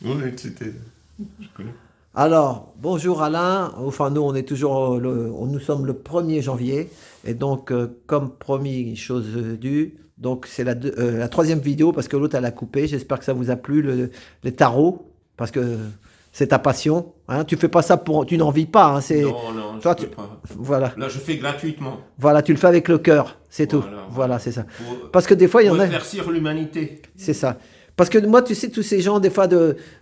Oui, c'était. Je connais. Alors, bonjour Alain. Enfin, nous, on est toujours nous sommes le 1er janvier. Et donc, comme promis, chose due. Donc, c'est la troisième vidéo parce que l'autre, elle a coupé. J'espère que ça vous a plu, les tarots. Parce que c'est ta passion. Hein. Tu fais pas ça pour. Tu n'en vis pas. Hein. Non, non, je Toi, peux pas. voilà. Là, je fais gratuitement. Voilà, tu le fais avec le cœur. C'est tout. Voilà, voilà. Voilà, c'est ça. Pour, Parce que des fois, il y pour en a. éclaircir l'humanité. C'est ça. Parce que moi, tu sais, tous ces gens, des fois,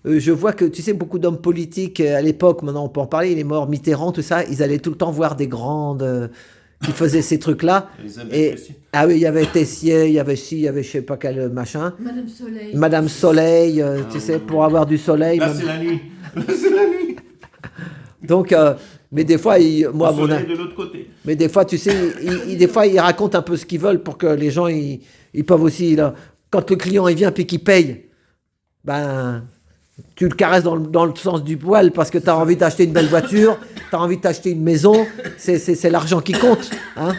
je vois que, tu sais, beaucoup d'hommes politiques à l'époque, maintenant on peut en parler, il est mort, Mitterrand, tout ça, ils allaient tout le temps voir des grandes qui faisaient ces trucs-là. Elisabeth Et, Tessier. ah oui, il y avait Tessier, il y avait ci, il y avait je sais pas quel machin. Madame Soleil. Madame Soleil, Ah, tu oui, sais, oui, pour oui. avoir du soleil. Là, même. c'est la nuit. Là, c'est la nuit. Donc, mais des fois, moi, Le soleil de l'autre côté. mais des fois, tu sais, des fois, ils racontent un peu ce qu'ils veulent pour que les gens, ils peuvent aussi, là, quand le client, il vient puis qu'il paye, ben, tu le caresses dans le sens du poil parce que tu as envie d'acheter une belle voiture, tu as envie d'acheter une maison, c'est l'argent qui compte. Hein,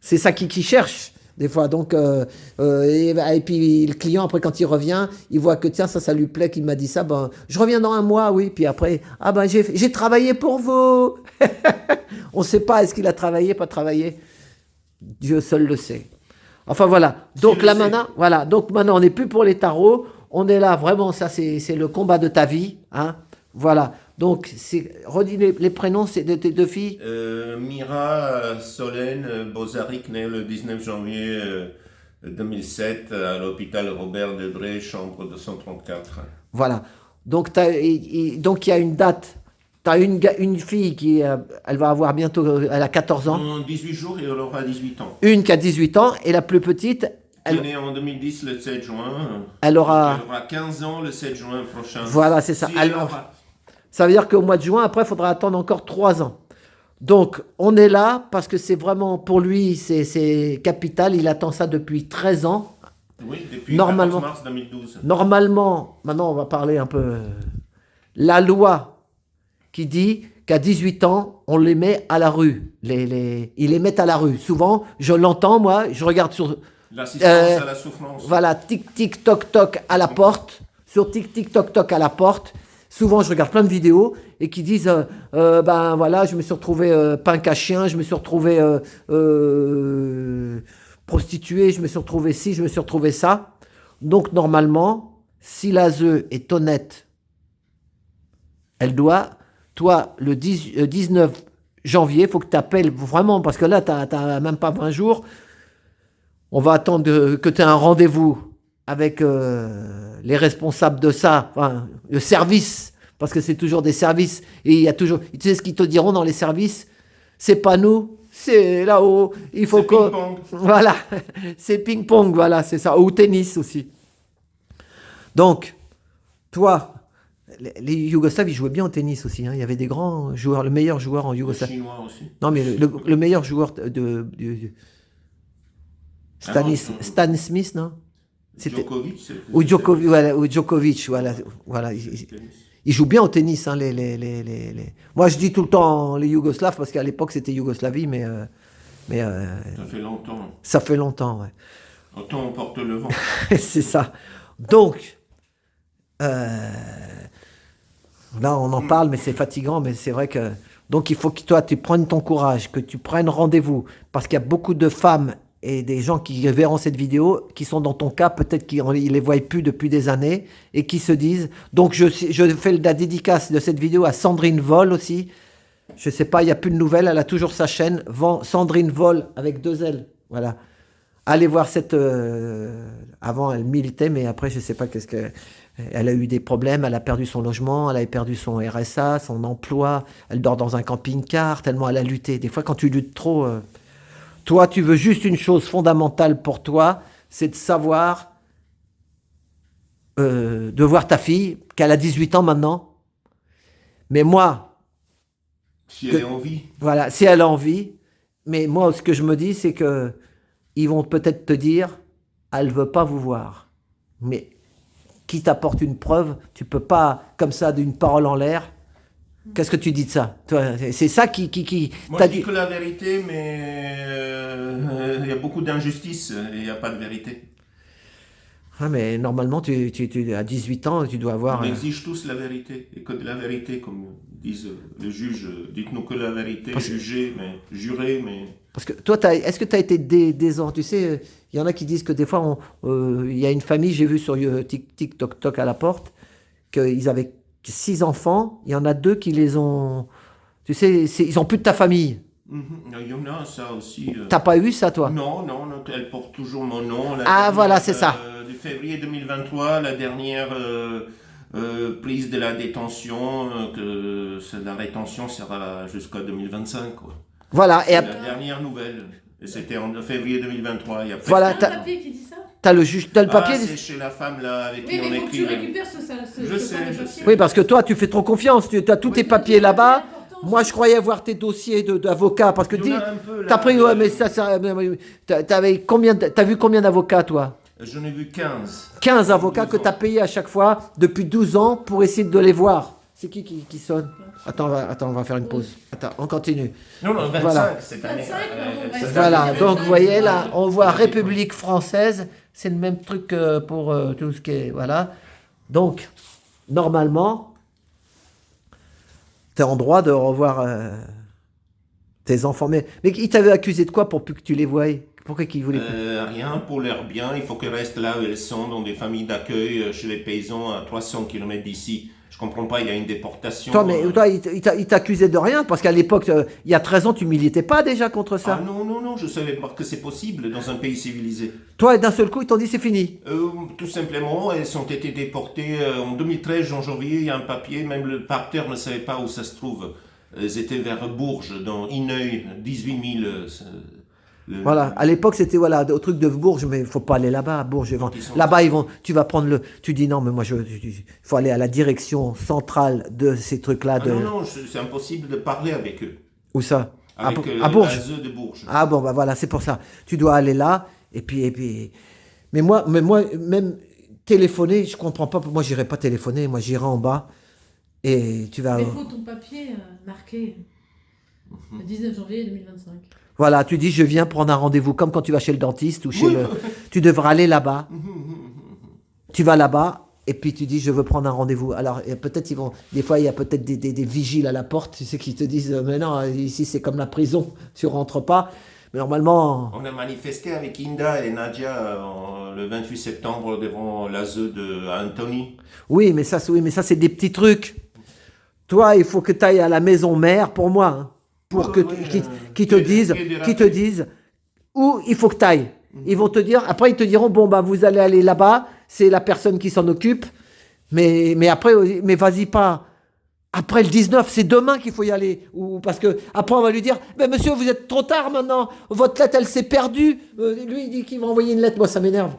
c'est ça qui cherche, des fois. Donc, et puis le client, après, quand il revient, il voit que tiens, ça lui plaît, qu'il m'a dit ça, ben, je reviens dans un mois, oui. Puis après, ah ben, j'ai travaillé pour vous. On ne sait pas, est-ce qu'il a travaillé, pas travaillé. Dieu seul le sait. Enfin voilà. Donc là maintenant, voilà. Donc maintenant, on n'est plus pour les tarots. On est là vraiment. Ça, c'est le combat de ta vie. Hein. Voilà. Donc, redis les prénoms de tes deux filles. Mira Solène Bozaric, née le 19 janvier 2007 à l'hôpital Robert Debré, chambre 234. Voilà. Donc, donc il y a une date. Tu as une fille qui elle va avoir bientôt, elle a 14 ans. En 18 jours, et elle aura 18 ans. Une qui a 18 ans et la plus petite, Elle est née en 2010 le 7 juin. elle aura. Elle aura 15 ans le 7 juin prochain. Voilà, c'est ça. Si elle aura. Ça veut dire qu'au mois de juin, après, il faudra attendre encore 3 ans. Donc, on est là parce que c'est vraiment, pour lui, c'est capital. Il attend ça depuis 13 ans. Oui, depuis Normalement. 14 mars 2012. Normalement, maintenant, on va parler un peu. La loi qui dit qu'à 18 ans, on les met à la rue. Ils les mettent à la rue. Souvent, je l'entends, moi, je regarde sur. L'assistance à la souffrance. Voilà, tic, tic, toc, toc à la porte. Sur tic, tic, toc, toc à la porte. Souvent, je regarde plein de vidéos et qui disent ben voilà, je me suis retrouvé punk à chien, je me suis retrouvé prostituée, je me suis retrouvé ci, je me suis retrouvé ça. Donc, normalement, si l'ASE est honnête, elle doit, toi, le 19 janvier, il faut que tu appelles vraiment, parce que là, tu n'as même pas 20 jours. On va attendre que tu aies un rendez-vous avec les responsables de ça, enfin, le service, parce que c'est toujours des services, et il y a toujours, tu sais ce qu'ils te diront dans les services, c'est pas nous, c'est là-haut, il faut que, ping-pong. voilà, c'est ping-pong, voilà, c'est ça, ou tennis aussi. Donc, toi, les Yougoslaves, ils jouaient bien au tennis aussi, hein. Il y avait des grands joueurs, le meilleur joueur en Les Yougoslavie. Chinois aussi. Non, mais le meilleur joueur Stan Smith, non? Djokovic, Ou Djokovic, voilà, voilà. Ils jouent bien au tennis, hein, Moi, je dis tout le temps les Yougoslaves parce qu'à l'époque c'était Yougoslavie, mais Ça fait longtemps. ça fait longtemps, ouais. Autant on porte le vent. C'est ça. Donc, là, on en parle, mais c'est fatigant, mais c'est vrai que. Donc, il faut que toi, tu prennes ton courage, que tu prennes rendez-vous, parce qu'il y a beaucoup de femmes et des gens qui verront cette vidéo, qui sont dans ton cas, peut-être qu'ils ne les voient plus depuis des années, et qui se disent... Donc, je fais la dédicace de cette vidéo à Sandrine Vol aussi. Je ne sais pas, il n'y a plus de nouvelles, elle a toujours sa chaîne. Sandrine Vol, avec 2 L. Voilà. Allez voir cette... avant, elle militait, mais après, je ne sais pas qu'est-ce que... Elle a eu des problèmes, elle a perdu son logement, elle a perdu son RSA, son emploi, elle dort dans un camping-car, tellement elle a lutté. Des fois, quand tu luttes trop... Toi, tu veux juste une chose fondamentale pour toi, c'est de savoir, de voir ta fille, qu'elle a 18 ans maintenant. Mais moi, Si elle est en vie. voilà, si elle a envie, mais moi, ce que je me dis, c'est que ils vont peut-être te dire, elle ne veut pas vous voir. Mais qui t'apporte une preuve, tu peux pas, comme ça, d'une parole en l'air. Qu'est-ce que tu dis de ça? Toi, c'est ça qui Moi, je dis que la vérité, mais il y a beaucoup d'injustice et il n'y a pas de vérité. Ah, mais normalement, à 18 ans, tu dois avoir... On exige tous la vérité, et que de la vérité, comme disent les juges. Dites-nous que la vérité, jugez, mais jurez, mais... Parce que toi, est-ce que tu as été tu sais, il y en a qui disent que des fois, il y a une famille, j'ai vu sur TikTok à la porte, qu'ils avaient 6 enfants, il y en a 2 qui les ont... Tu sais, ils ont plus de ta famille. Il y en a ça aussi. T'as pas eu ça, toi? Non, elle porte toujours mon nom. Voilà, c'est ça. De février 2023, la dernière prise de la détention, la rétention sera jusqu'à 2025. Quoi. Voilà. C'est la dernière nouvelle. Et c'était en février 2023. Et après, voilà, t'as un papier qui dit ça? T'as le papier. C'est chez la femme là avec qui Oui, on mais écrit. tu récupères ce Je sais. Oui, parce que toi, tu fais trop confiance. Tu as tous tes papiers là-bas. Moi, je croyais avoir tes dossiers d'avocat parce que t'as pris, ouais, mais t'as vu combien d'avocats, toi? J'en ai vu 15. 15 avocats que t'as payés à chaque fois depuis 12 ans pour essayer de les voir. C'est qui sonne? Attends, on va faire une pause. Attends, on continue. Non, 25 voilà. cette année. 25, voilà, donc vous voyez là, on voit République française. C'est le même truc que pour tout ce qui est... Voilà. Donc, normalement... Tu es en droit de revoir tes enfants. Mais ils t'avaient accusé de quoi pour plus que tu les voyais? Pourquoi qu'ils voulaient plus? Rien pour leur bien. Il faut qu'elles restent là où elles sont, dans des familles d'accueil chez les paysans à 300 km d'ici. Je comprends pas, il y a une déportation. Toi, ils t'accusaient de rien parce qu'à l'époque, il y a 13 ans, tu militais pas déjà contre ça? Ah non, je savais pas que c'est possible dans un pays civilisé. Toi, d'un seul coup, ils t'ont dit c'est fini? Tout simplement, elles ont été déportées en 2013, en janvier. Il y a un papier, même le parterre ne savait pas où ça se trouve. Elles étaient vers Bourges, dans Inneuil, 18 000. Voilà, à l'époque c'était au truc de Bourges, mais il faut pas aller là-bas, à Bourges. Là-bas, tu vas prendre tu dis non, mais moi, il faut aller à la direction centrale de ces trucs-là. Non, c'est impossible de parler avec eux. Où ça? Avec à Bourges. l'ASE de Bourges. Ah bon, bah voilà, c'est pour ça. Tu dois aller là, et puis... Mais moi, même téléphoner, je comprends pas. Moi, j'irai pas téléphoner, moi, j'irai en bas, et tu vas... Mais il faut ton papier marqué le 19 janvier 2025. Voilà, tu dis je viens prendre un rendez-vous, comme quand tu vas chez le dentiste ou tu devras aller là-bas. Tu vas là-bas et puis tu dis je veux prendre un rendez-vous. Alors peut-être des fois il y a peut-être des vigiles à la porte, tu sais, qui te disent mais non, ici c'est comme la prison, tu rentres pas. Mais normalement... On a manifesté avec Inda et Nadia le 28 septembre devant l'ASE de Anthony. Oui, mais ça c'est des petits trucs. Toi, il faut que tu ailles à la maison mère pour moi. Hein. Pour qu'ils te disent où il faut que tu ailles. Ils vont te dire, après ils te diront, bon, bah, vous allez aller là-bas, c'est la personne qui s'en occupe, mais après, mais vas-y pas. Après le 19, c'est demain qu'il faut y aller. Parce que après on va lui dire, mais monsieur, vous êtes trop tard maintenant, votre lettre, elle s'est perdue. Lui, il dit qu'il va envoyer une lettre, moi ça m'énerve.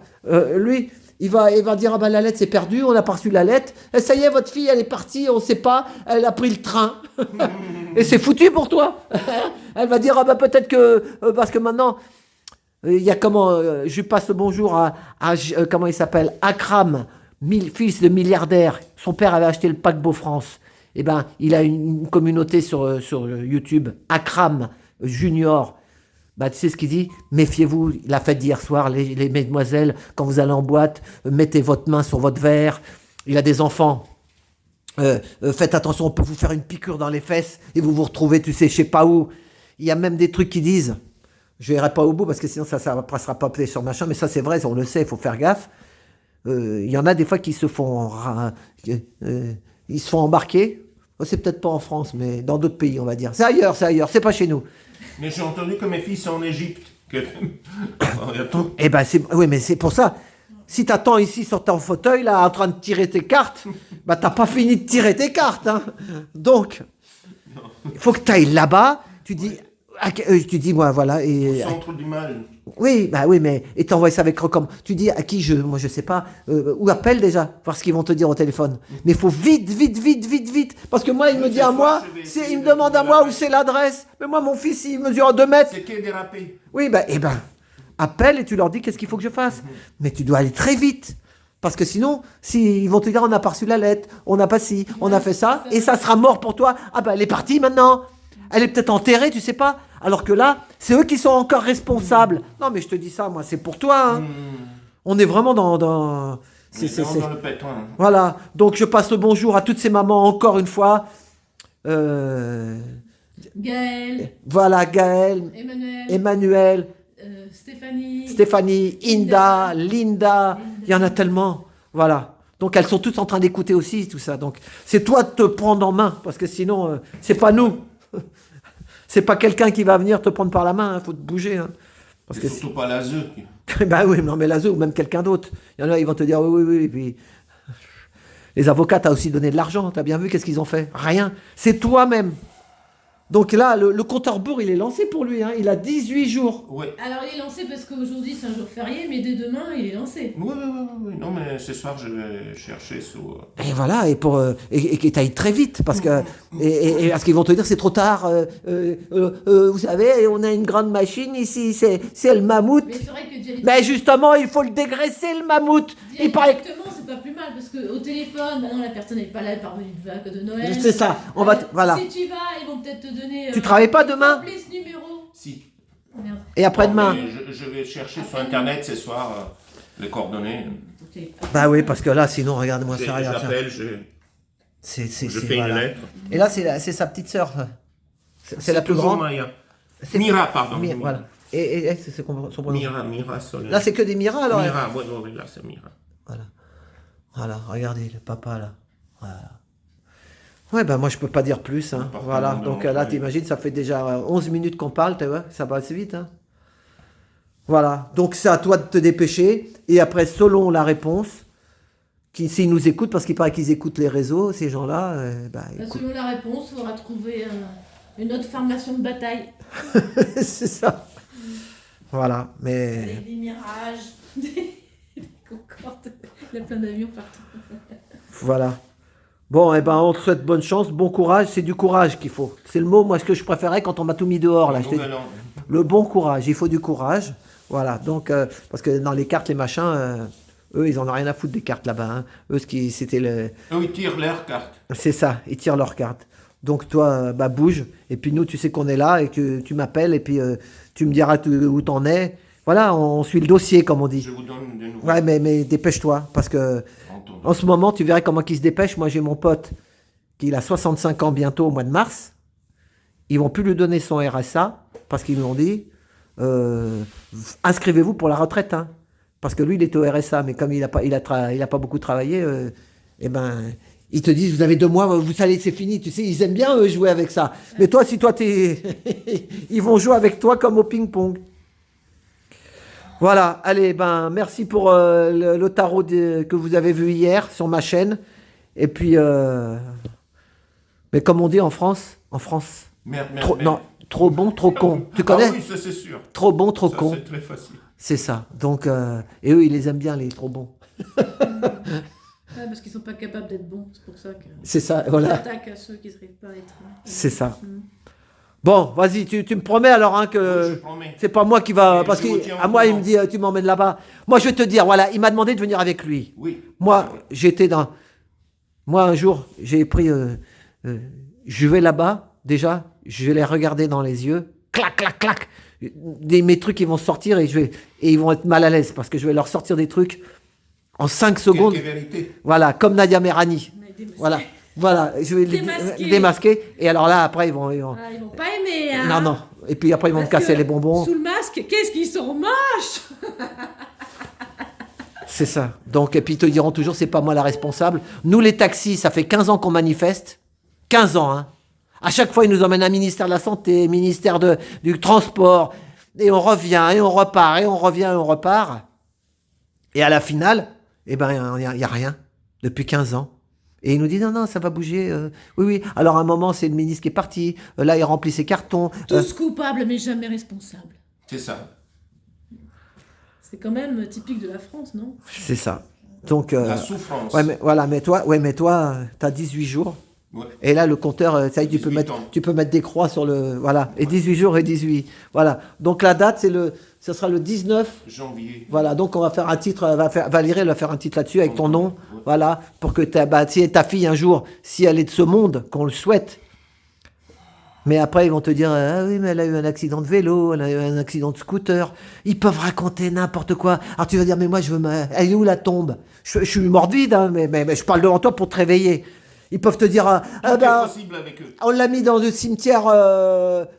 Lui, il va dire, ah ben la lettre s'est perdue, on n'a pas reçu la lettre. Et ça y est, votre fille, elle est partie, on ne sait pas, elle a pris le train. Et c'est foutu pour toi. Elle va dire, ah ben peut-être que, parce que maintenant, il y a je lui passe le bonjour à comment il s'appelle, Akram, fils de milliardaire. Son père avait acheté le paquebot France. Eh ben, il a une communauté sur YouTube, Akram Junior. Bah, tu sais ce qu'il dit? Méfiez-vous, la fête d'hier soir, les mesdemoiselles, quand vous allez en boîte, mettez votre main sur votre verre. Il a des enfants. Faites attention, on peut vous faire une piqûre dans les fesses et vous vous retrouvez, tu sais, je sais pas où. Il y a même des trucs qui disent, je n'irai pas au bout parce que sinon ça ne passera pas sur machin, mais ça c'est vrai, on le sait, il faut faire gaffe. Il y en a des fois qui se font embarquer. C'est peut-être pas en France, mais dans d'autres pays, on va dire. C'est ailleurs, c'est pas chez nous. Mais j'ai entendu que mes filles sont en Égypte. Eh ben, oui, mais c'est pour ça. Si t'attends ici sur ton fauteuil, là, en train de tirer tes cartes, bah t'as pas fini de tirer tes cartes. Hein. Donc, il faut que tu ailles là-bas. Tu dis, moi, voilà. Et, au centre du mal. Oui, bah oui, mais et t'envoies ça avec tu dis à qui moi je sais pas, ou appelle déjà, voir ce qu'ils vont te dire au téléphone. Mais il faut vite, parce que moi il me dit à moi, il me demande à moi où c'est l'adresse. Mais moi mon fils il mesure 2 mètres. C'est qu'est dérapé. Oui, appelle et tu leur dis qu'est-ce qu'il faut que je fasse. Mais tu dois aller très vite. Parce que sinon, ils vont te dire on n'a pas reçu la lettre, on n'a pas ci, on a fait ça, et ça sera mort pour toi. Ah ben elle est partie maintenant. Elle est peut-être enterrée, tu sais pas. Alors que là, c'est eux qui sont encore responsables. Non, mais je te dis ça, moi, c'est pour toi. Hein. On est vraiment dans... On est vraiment dans le pétrin. Voilà, donc je passe le bonjour à toutes ces mamans encore une fois. Gaël, Voilà, Gaël, Emmanuel, Stéphanie, Inda, Linda, il y en a tellement. Voilà, donc elles sont toutes en train d'écouter aussi tout ça. Donc c'est toi de te prendre en main, parce que sinon, c'est pas nous. C'est pas quelqu'un qui va venir te prendre par la main, faut te bouger. Parce que surtout pas l'ASE. Ben oui, non mais l'ASE ou même quelqu'un d'autre. Il y en a, ils vont te dire oui, et puis... Les avocats, t'as aussi donné de l'argent, t'as bien vu qu'est-ce qu'ils ont fait? Rien, c'est toi-même. Donc là, le compteur bourre, il est lancé pour lui, il a 18 jours. Oui. Alors il est lancé parce qu'aujourd'hui c'est un jour férié, mais dès demain il est lancé. Oui. Non, mais ce soir je vais chercher sur... Et voilà, et que t'ailles très vite, parce que parce qu'ils vont te dire c'est trop tard. Vous savez, on a une grande machine ici, c'est le mammouth. Mais c'est vrai que d'y aller Mais justement, il faut le dégraisser, le mammouth. Il paraît que... directement, c'est pas plus mal, parce qu'au téléphone, maintenant la personne n'est pas là, elle parle d'une vague de Noël. C'est ça, on va... Voilà. Si tu vas, ils vont peut-être te donner... Tu travailles pas demain? Appelez ce numéro. Si. Merde. Et après-demain? Je vais chercher sur Internet ce soir les coordonnées. Bah oui, parce que là, sinon, regarde-moi ça, regarde ça. J'appelle, je fais une lettre. Et là, c'est sa petite sœur. C'est la plus toujours grande. Maya. Mira, pardon. Voilà. Et c'est son prénom. Mira Soler. Là, c'est que des Mira, alors. Mira, oui, là, c'est Mira. Voilà, regardez, le papa, là. Voilà. Ouais, ben moi, je peux pas dire plus. Voilà, donc là, t'imagines, ça fait déjà 11 minutes qu'on parle, tu vois, ça va assez vite. Voilà, donc c'est à toi de te dépêcher. Et après, selon la réponse, s'ils nous écoutent, parce qu'il paraît qu'ils écoutent les réseaux, ces gens-là, selon la réponse, il faudra trouver une autre formation de bataille. C'est ça. Voilà, mais... Avec des mirages, des Concorde, il y a plein d'avions partout. Voilà. Bon, on te souhaite bonne chance, bon courage, c'est du courage qu'il faut. C'est le mot, moi, ce que je préférais quand on m'a tout mis dehors, là. Le bon courage, il faut du courage. Voilà, donc, parce que dans les cartes, les machins, eux, ils en ont rien à foutre des cartes là-bas. Eux, c'était le... Eux, ils tirent leurs cartes. C'est ça, ils tirent leurs cartes. Donc, toi, bouge. Et puis, nous, tu sais qu'on est là et que tu m'appelles et puis tu me diras où t'en es. Voilà, on suit le dossier, comme on dit. Je vous donne des nouvelles. Ouais, mais dépêche-toi, parce que en ce moment, tu verrais comment il se dépêche. Moi, j'ai mon pote qui a 65 ans bientôt au mois de mars. Ils vont plus lui donner son RSA parce qu'ils lui ont dit inscrivez-vous pour la retraite, parce que lui, il était au RSA, mais comme il a pas beaucoup travaillé, ils te disent vous avez 2 mois, vous savez, c'est fini. Tu sais, ils aiment bien jouer avec ça. Mais toi, si toi ils vont jouer avec toi comme au ping-pong. Voilà, allez, merci pour le tarot que vous avez vu hier sur ma chaîne. Et puis, mais comme on dit en France, Merde. Non, trop bon, trop con. Tu connais? Ah oui, ça c'est sûr. Trop bon, trop Ça, con. c'est très facile. C'est ça. Donc, et eux, ils les aiment bien, les trop bons. Ouais, parce qu'ils sont pas capables d'être bons, c'est pour ça que... C'est ça, Ils voilà. attaquent à ceux qui ne arrivent pas à être... C'est ça. Bon, vas-y, tu me promets alors que Oui, je promets. c'est pas moi qui va... Et Parce je vous tiens qu'à au moi, il courant. me dit, tu m'emmènes là-bas. Moi, je vais te dire, voilà, il m'a demandé de venir avec lui. Oui. Moi, j'étais dans... Moi, un jour, j'ai pris... je vais là-bas, déjà, je vais les regarder dans les yeux. Clac, clac, clac. Mes trucs, ils vont sortir et ils vont être mal à l'aise parce que je vais leur sortir des trucs en 5 secondes. Quelques vérités. Voilà, comme Nadia Merani. Voilà, je vais les Démasquer. démasquer. Et alors là, après, ils vont... Ah, ils vont pas aimer, Non. Et puis après, ils vont me casser les bonbons. Sous le masque, qu'est-ce qu'ils sont moches. C'est ça. Donc, et puis ils te diront toujours, c'est pas moi la responsable. Nous, les taxis, ça fait 15 ans qu'on manifeste. 15 ans, À chaque fois, ils nous emmènent à ministère de la Santé, ministère du Transport. Et on revient, et on repart, et on revient, et on repart. Et à la finale, il n'y a rien. Depuis 15 ans. Et ils nous disent, non, ça va bouger. Oui. Alors, à un moment, c'est le ministre qui est parti. Là, il remplit ses cartons. Tous coupables, mais jamais responsables. C'est ça. C'est quand même typique de la France, non? C'est ça. Donc, La souffrance. mais toi, t'as 18 jours. Ouais. Et là, le compteur, ça y est, 18 ans. tu peux mettre des croix sur le... Voilà, et 18 jours et 18. Voilà. Donc la date, ce sera le 19 janvier. Voilà, donc on va faire un titre, Valérie, elle va faire un titre là-dessus avec ton nom. Ouais. Voilà, pour que si ta fille un jour, si elle est de ce monde, qu'on le souhaite, Mais après, ils vont te dire, ah oui, mais elle a eu un accident de vélo, elle a eu un accident de scooter. Ils peuvent raconter n'importe quoi. Alors tu vas dire, mais moi, elle est où la tombe? Je suis mort de vide, hein, mais je parle devant toi pour te réveiller. Ils peuvent te dire, Tout est possible avec eux. on l'a mis dans le cimetière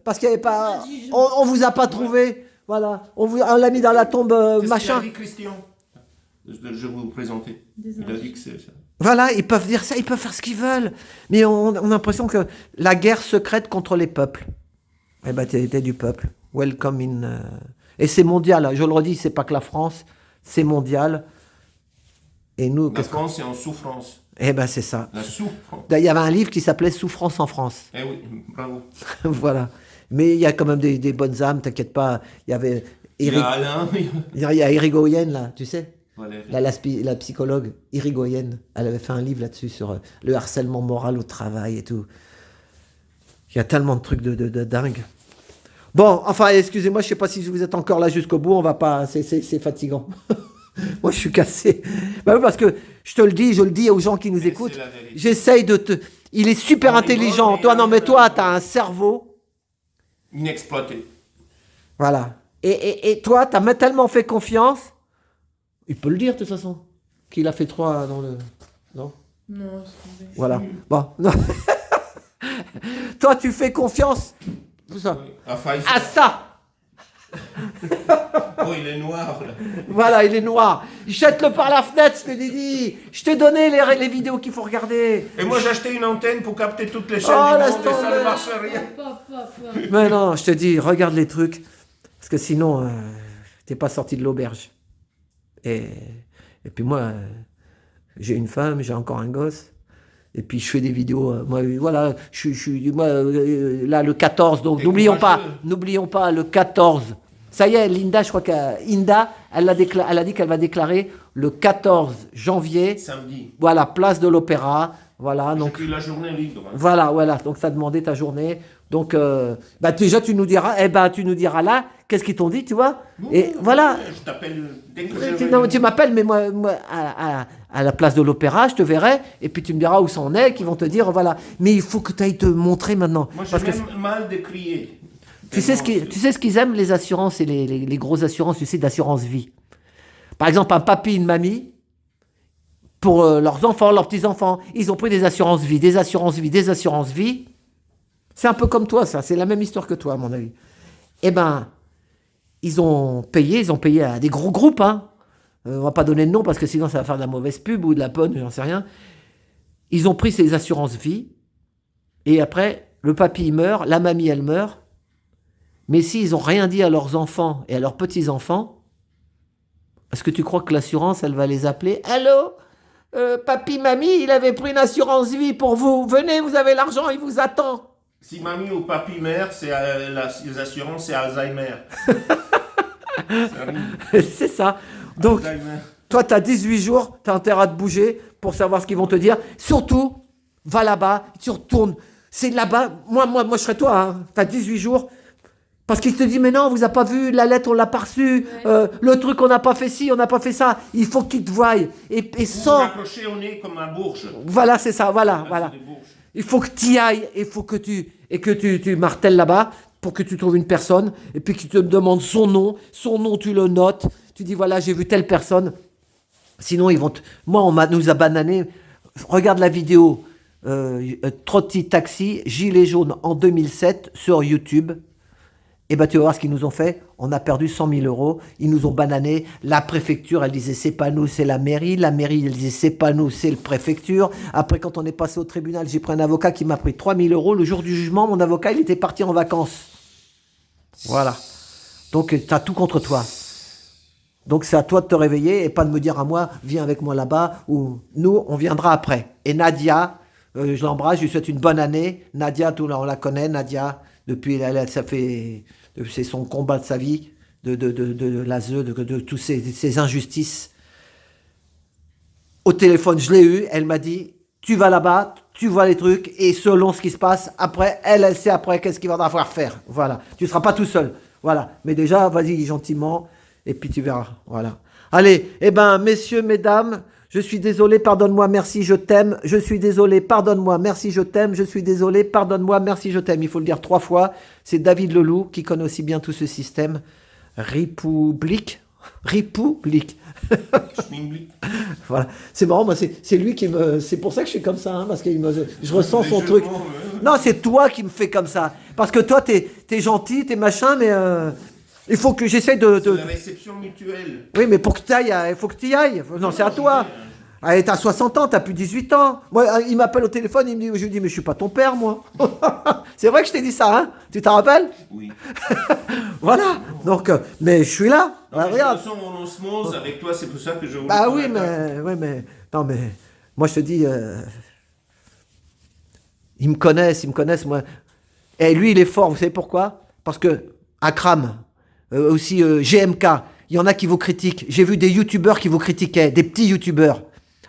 parce qu'il n'y avait pas, on vous a pas trouvé. Voilà, on l'a mis dans la tombe machin. Qu'est-ce qu'il a dit, Christian? Je vais vous présenter. Il a dit que c'est ça. Voilà, ils peuvent dire ça, ils peuvent faire ce qu'ils veulent. Mais on a l'impression que la guerre secrète contre les peuples. Eh ben, t'es du peuple. Welcome in. Et c'est mondial, je le redis, c'est pas que la France, c'est mondial. Et nous, La France est en souffrance. Eh ben, c'est ça. La souffrance. Il y avait un livre qui s'appelait Souffrance en France. Eh oui, bravo. Voilà. Mais il y a quand même des bonnes âmes, t'inquiète pas. Il y avait Il y a Alain. il y a Irigoyen, là, tu sais. Valérie. La psychologue Irigoyen, elle avait fait un livre là-dessus sur le harcèlement moral au travail et tout. Il y a tellement de trucs de dingue. Bon, enfin, excusez-moi, je sais pas si vous êtes encore là jusqu'au bout, on va pas, c'est fatigant. Moi, je suis cassé. Bah oui, parce que je le dis aux gens qui nous écoutent. J'essaye de te. Il est super intelligent. Toi, non, mais toi, t'as un cerveau inexploité. Voilà. Et toi, t'as tellement fait confiance. Il peut le dire de toute façon. Qu'il a fait 3 dans le. Non. Non, c'est tombé. Voilà. Bon. Non. Toi, tu fais confiance. Tout ça. Oui. Enfin, À ça. Oh, il est noir là. Voilà, il est noir. Jette-le par la fenêtre, je te l'ai dit. Je t'ai donné les vidéos qu'il faut regarder. Et moi j'ai acheté une antenne pour capter toutes les chaînes Oh, du laisse monde et ça tomber. ne marche rien. Papa. Mais non, je te dis, regarde les trucs. Parce que sinon, t'es pas sorti de l'auberge. Et puis moi, j'ai une femme, j'ai encore un gosse. Et puis je fais des vidéos. Moi, voilà, là, le 14. Donc T'es n'oublions courageux. pas, le 14. Ça y est, Linda, je crois qu'Inda, elle a dit qu'elle va déclarer le 14 janvier. Samedi. Voilà, place de l'Opéra. Voilà, J'ai donc. pris la journée libre. Voilà. Donc, tu as demandé ta journée. Donc, déjà, tu nous diras, là, qu'est-ce qu'ils t'ont dit, tu vois. Et voilà. Je t'appelle dès que je Non, tu m'appelles, mais moi à la place de l'Opéra, je te verrai. Et puis, tu me diras où ça en est, qu'ils vont te dire, voilà. Mais il faut que tu ailles te montrer maintenant. Moi, j'ai Parce que même mal de crier. tu sais ce qu'ils aiment, les assurances et les grosses assurances, tu sais, d'assurance vie. Par exemple, un papy, une mamie, pour leurs enfants, leurs petits-enfants, ils ont pris des assurances vie. C'est un peu comme toi, ça. C'est la même histoire que toi, à mon avis. Eh ben, ils ont payé à des gros groupes. Hein. On va pas donner de nom parce que sinon ça va faire de la mauvaise pub ou de la bonne, j'en sais rien. Ils ont pris ces assurances vie. Et après, le papy il meurt, la mamie elle meurt. Mais s'ils n'ont rien dit à leurs enfants et à leurs petits-enfants, est-ce que tu crois que l'assurance, elle va les appeler? Allô, papy, mamie, il avait pris une assurance vie pour vous. Venez, vous avez l'argent, il vous attend. Si mamie ou papy meurt, c'est les assurances, c'est Alzheimer. C'est ça. Donc, Alzheimer. toi, tu as 18 jours, tu as intérêt à te bouger pour savoir ce qu'ils vont te dire. Surtout, va là-bas, tu retournes. C'est là-bas. Moi, je serais toi. Hein. Tu as 18 jours. Parce qu'il te dit, mais non, on vous a pas vu, la lettre, on l'a pas reçue. Ouais. Le truc, on n'a pas fait ci, on n'a pas fait ça. Il faut qu'il te voie. Et Vous sors. accrochez au nez comme un bourge. Voilà, c'est ça. Voilà. Là, c'est des bourges. Il faut que tu y ailles, il faut que tu martèles là-bas pour que tu trouves une personne et puis qu'il te demande son nom, tu le notes, tu dis voilà, j'ai vu telle personne. Sinon, ils vont moi, nous a banané. Regarde la vidéo Trotti Taxi, Gilet jaune en 2007 sur YouTube. Et ben tu vas voir ce qu'ils nous ont fait. On a perdu 100 000 euros. Ils nous ont banané. La préfecture, elle disait c'est pas nous, c'est la mairie. La mairie, elle disait c'est pas nous, c'est le préfecture. Après, quand on est passé au tribunal, j'ai pris un avocat qui m'a pris 3 000 euros. Le jour du jugement, mon avocat, il était parti en vacances. Voilà. Donc, tu as tout contre toi. Donc, c'est à toi de te réveiller et pas de me dire à moi, viens avec moi là-bas ou nous, on viendra après. Et Nadia, je l'embrasse, je lui souhaite une bonne année. Nadia, on la connaît, Nadia. Depuis, ça fait. C'est son combat de sa vie, de l'ASE, de toutes ces injustices. Au téléphone, je l'ai eu, elle m'a dit, tu vas là-bas, tu vois les trucs, et selon ce qui se passe, après, elle sait après qu'est-ce qu'il va falloir faire. Voilà, tu ne seras pas tout seul. Voilà, mais déjà, vas-y gentiment, et puis tu verras. Voilà. Allez, eh ben, messieurs, mesdames, Je suis désolé, pardonne-moi, merci, je t'aime. Je suis désolé, pardonne-moi, merci, je t'aime. Je suis désolé, pardonne-moi, merci, je t'aime. Il faut le dire 3 fois. C'est David Leloup qui connaît aussi bien tout ce système. République. Schmingblick. Voilà. C'est marrant, moi, c'est lui qui me. C'est pour ça que je suis comme ça, hein, parce que je ressens son truc. Non, c'est toi qui me fais comme ça. Parce que toi, t'es gentil, t'es machin, mais il faut que j'essaie de. C'est la réception mutuelle. Oui, mais pour que tu ailles, il faut que tu y ailles. Non, c'est à toi. Allez, t'as 60 ans, t'as plus 18 ans. Moi, il m'appelle au téléphone, je lui dis, mais je suis pas ton père, moi. C'est vrai que je t'ai dit ça, hein? Tu t'en rappelles? Oui. Voilà. Donc, mais je suis là. Non, Ah, mais regarde. je ressens mon osmose avec toi, c'est pour ça que je voulais Bah qu'on oui, attaque. mais. Non, mais. Moi, je te dis. Ils me connaissent, moi. Et lui, il est fort, vous savez pourquoi? Parce que Akram, aussi GMK, il y en a qui vous critiquent. J'ai vu des youtubeurs qui vous critiquaient, des petits youtubeurs.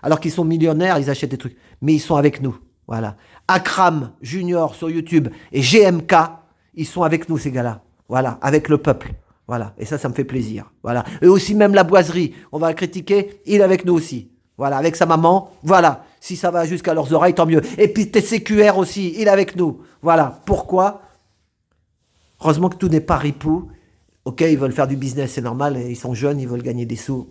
Alors qu'ils sont millionnaires, ils achètent des trucs. Mais ils sont avec nous. Voilà. Akram Junior sur YouTube et GMK, ils sont avec nous, ces gars-là. Voilà. Avec le peuple. Voilà. Et ça me fait plaisir. Voilà. Et aussi, même la boiserie, on va la critiquer, il est avec nous aussi. Voilà. Avec sa maman. Voilà. Si ça va jusqu'à leurs oreilles, tant mieux. Et puis TCQR aussi, il est avec nous. Voilà. Pourquoi? Heureusement que tout n'est pas ripou. Ok, ils veulent faire du business, c'est normal. Ils sont jeunes, ils veulent gagner des sous.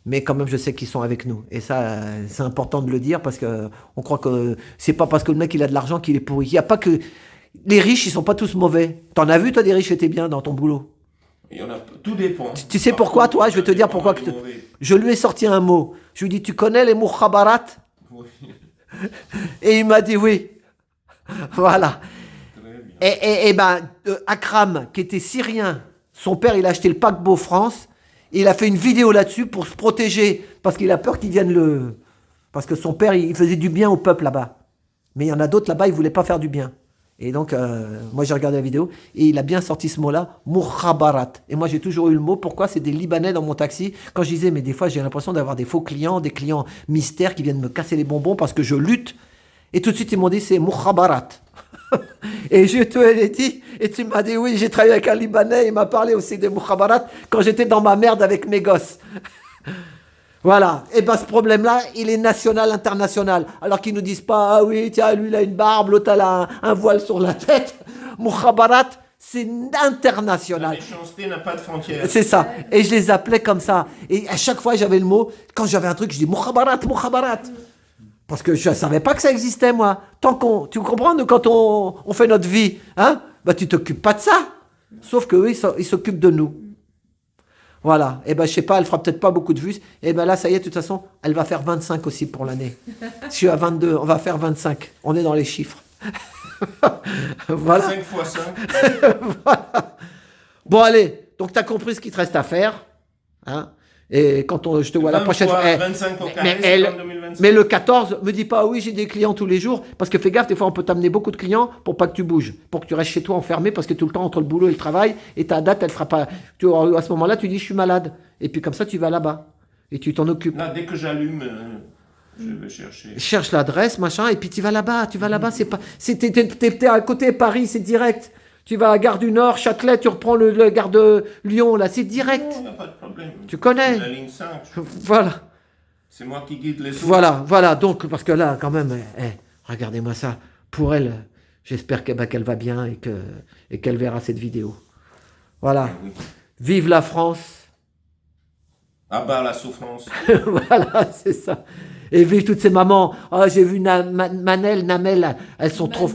Mais quand même, je sais qu'ils sont avec nous. Et ça, c'est important de le dire parce que on croit que c'est pas parce que le mec il a de l'argent qu'il est pourri. Il y a pas que les riches, ils sont pas tous mauvais. T'en as vu toi des riches qui étaient bien dans ton boulot? Il y en a, tout dépend. Tu sais pourquoi toi? Je vais te dire pourquoi. Je lui ai sorti un mot. Je lui ai dit, tu connais les mukhabarat? Oui. Et il m'a dit oui. Voilà. Très bien. Et ben, Akram, qui était syrien, son père, il a acheté le paquebot France. Et il a fait une vidéo là-dessus pour se protéger. Parce qu'il a peur qu'ils viennent le. Parce que son père, il faisait du bien au peuple là-bas. Mais il y en a d'autres là-bas, ils ne voulaient pas faire du bien. Et donc, moi, j'ai regardé la vidéo. Et il a bien sorti ce mot-là, mukhabarat. Et moi, j'ai toujours eu le mot. Pourquoi? C'est des Libanais dans mon taxi. Quand je disais, mais des fois, j'ai l'impression d'avoir des faux clients, des clients mystères qui viennent me casser les bonbons parce que je lutte. Et tout de suite, ils m'ont dit, c'est mukhabarat. Et je te l'ai dit, et tu m'as dit oui, j'ai travaillé avec un Libanais, il m'a parlé aussi des mukhabarat quand j'étais dans ma merde avec mes gosses. Voilà, et ben ce problème-là, il est national, international. Alors qu'ils nous disent pas, ah oui, tiens, lui il a une barbe, l'autre elle a un voile sur la tête. Mukhabarat, c'est La international. méchanceté n'a pas de frontières. C'est ça. Et je les appelais comme ça. Et à chaque fois, j'avais le mot. Quand j'avais un truc, je dis mukhabarat, mukhabarat. Parce que je ne savais pas que ça existait, moi. Tu comprends, nous, quand on fait notre vie, hein, bah, tu t'occupes pas de ça. Sauf qu'eux, ils s'occupent de nous. Voilà. Et ben, je sais pas, elle fera peut-être pas beaucoup de vues. Et ben là, ça y est, de toute façon, elle va faire 25 aussi pour l'année. Je suis à 22, on va faire 25. On est dans les chiffres. Voilà. 5 fois 5. Voilà. Bon, allez. Donc, tu as compris ce qu'il te reste à faire. Hein. Et quand je te vois la prochaine fois. 25 au carré, c'est en 2025. Mais le 14, me dis pas, oui, j'ai des clients tous les jours. Parce que fais gaffe, des fois, on peut t'amener beaucoup de clients pour pas que tu bouges. Pour que tu restes chez toi enfermé parce que tout le temps, entre le boulot et le travail, et ta date, elle sera pas. À ce moment-là, tu dis, je suis malade. Et puis, comme ça, tu vas là-bas. Et tu t'en occupes. Là, dès que j'allume, je vais chercher. Cherche l'adresse, machin, et puis tu vas là-bas. C'est pas. T'es à côté Paris, c'est direct. Tu vas à Gare du Nord, Châtelet, tu reprends le Gare de Lyon, là, c'est direct. Il n'y a pas de problème. Tu connais. La ligne 5. Voilà. C'est moi qui guide les autres. Voilà. Donc, parce que là, quand même, regardez-moi ça. Pour elle, j'espère qu'elle va bien et qu'elle verra cette vidéo. Voilà. Oui. Vive la France. À bas la souffrance. Voilà, c'est ça. Et vive toutes ces mamans. Oh, j'ai vu Manel, Namel, elles sont trop.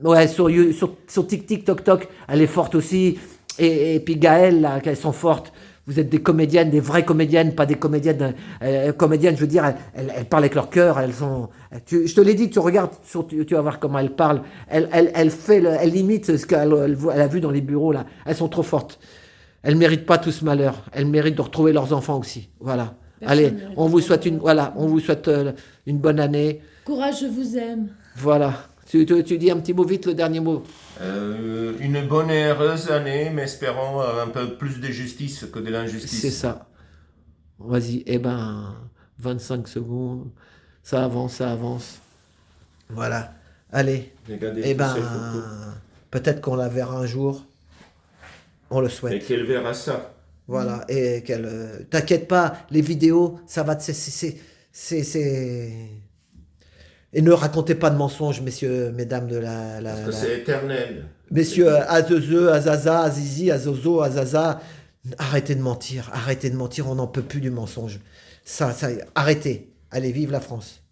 Ouais, sur TikTok, elle est forte aussi. Et puis Gaëlle, là, elles sont fortes. Vous êtes des comédiennes, des vraies comédiennes, pas des comédiennes. Comédiennes, je veux dire, elles parlent avec leur cœur. Elles sont. Je te l'ai dit, tu regardes, tu vas voir comment elles parlent. Elle imite ce qu'elle a vu dans les bureaux là. Elles sont trop fortes. Elles méritent pas tout ce malheur. Elles méritent de retrouver leurs enfants aussi. Voilà. Allez, on vous souhaite une bonne année. Courage, je vous aime. Voilà. Tu dis un petit mot vite, le dernier mot. Une bonne et heureuse année, mais espérons un peu plus de justice que de l'injustice. C'est ça. Vas-y, 25 secondes. Ça avance. Voilà. Allez. Regardez tous ces photos. Peut-être qu'on la verra un jour. On le souhaite. Et qu'elle verra ça. Voilà. Et qu'elle. T'inquiète pas, les vidéos, ça va. Et ne racontez pas de mensonges, messieurs, mesdames de Parce que c'est éternel. Messieurs Azeze, Azaza, Azizi, Azozo, Azaza, arrêtez de mentir, on n'en peut plus du mensonge. Arrêtez. Allez, vive la France.